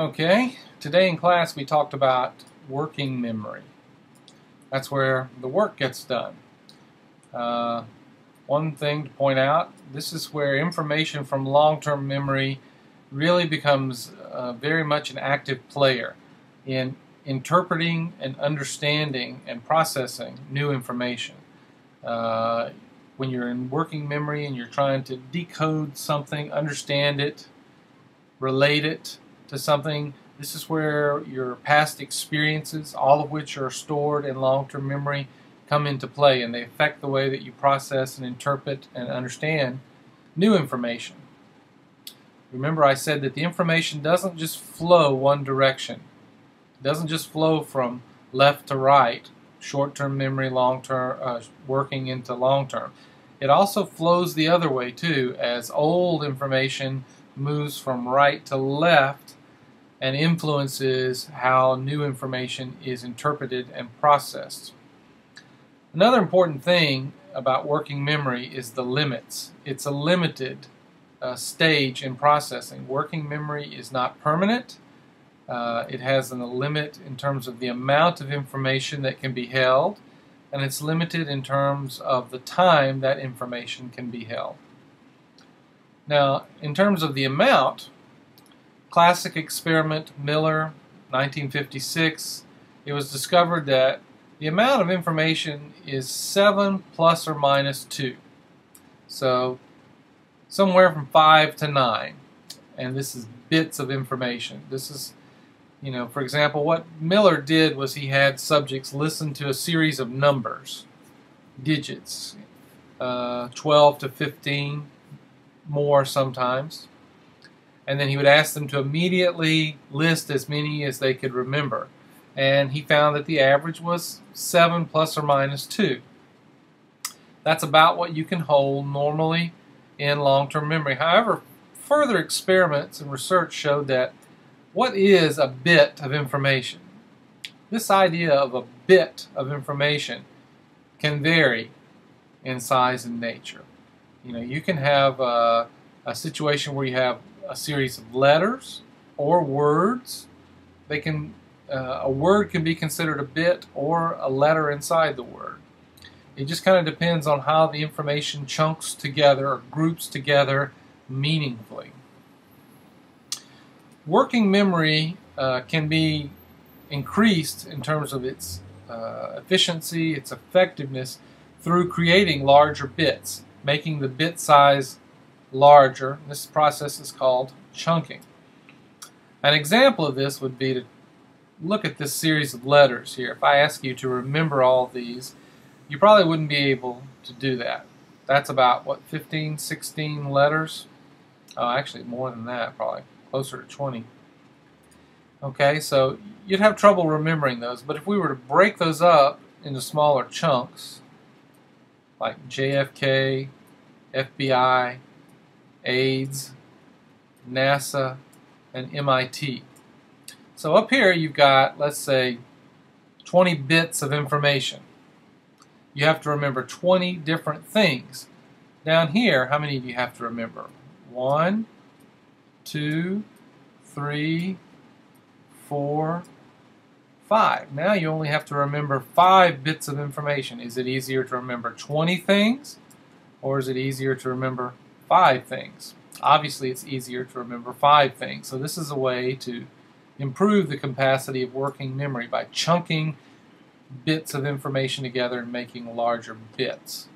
Okay, today in class we talked about working memory. That's where the work gets done. One thing to point out, this is where information from long-term memory really becomes very much an active player in interpreting and understanding and processing new information. When you're in working memory and you're trying to decode something, understand it, relate it to something, this is where your past experiences, all of which are stored in long-term memory, come into play, and they affect the way that you process and interpret and understand new information. Remember, I said that the information doesn't just flow one direction. It doesn't just flow from left to right, short-term memory, long-term, working into long-term. It also flows the other way too, as old information moves from right to left and influences how new information is interpreted and processed. Another important thing about working memory is the limits. It's a limited stage in processing. Working memory is not permanent. It has a limit in terms of the amount of information that can be held, and it's limited in terms of the time that information can be held. Now, in terms of the amount, classic experiment, Miller, 1956, it was discovered that the amount of information is 7 plus or minus 2. So somewhere from 5 to 9. And this is bits of information. This is, for example, what Miller did was he had subjects listen to a series of numbers, digits, 12 to 15, more sometimes. And then he would ask them to immediately list as many as they could remember. And he found that the average was 7 plus or minus 2. That's about what you can hold normally in long-term memory. However, further experiments and research showed that what is a bit of information? This idea of a bit of information can vary in size and nature. You can have a situation where you have a series of letters or words. A word can be considered a bit or a letter inside the word. It just kind of depends on how the information chunks together or groups together meaningfully. Working memory can be increased in terms of its efficiency, its effectiveness, through creating larger bits, making the bit size larger. This process is called chunking. An example of this would be to look at this series of letters here. If I ask you to remember all of these, you probably wouldn't be able to do that. That's about, 15, 16 letters? Oh, actually more than that, probably closer to 20. Okay, so you'd have trouble remembering those, but if we were to break those up into smaller chunks, like JFK, FBI, AIDS, NASA, and MIT. So up here you've got, let's say, 20 bits of information. You have to remember 20 different things. Down here, how many do you have to remember? 1, 2, 3, 4, 5. Now you only have to remember 5 bits of information. Is it easier to remember 20 things, or is it easier to remember 5 things? Obviously it's easier to remember 5 things. So this is a way to improve the capacity of working memory by chunking bits of information together and making larger bits.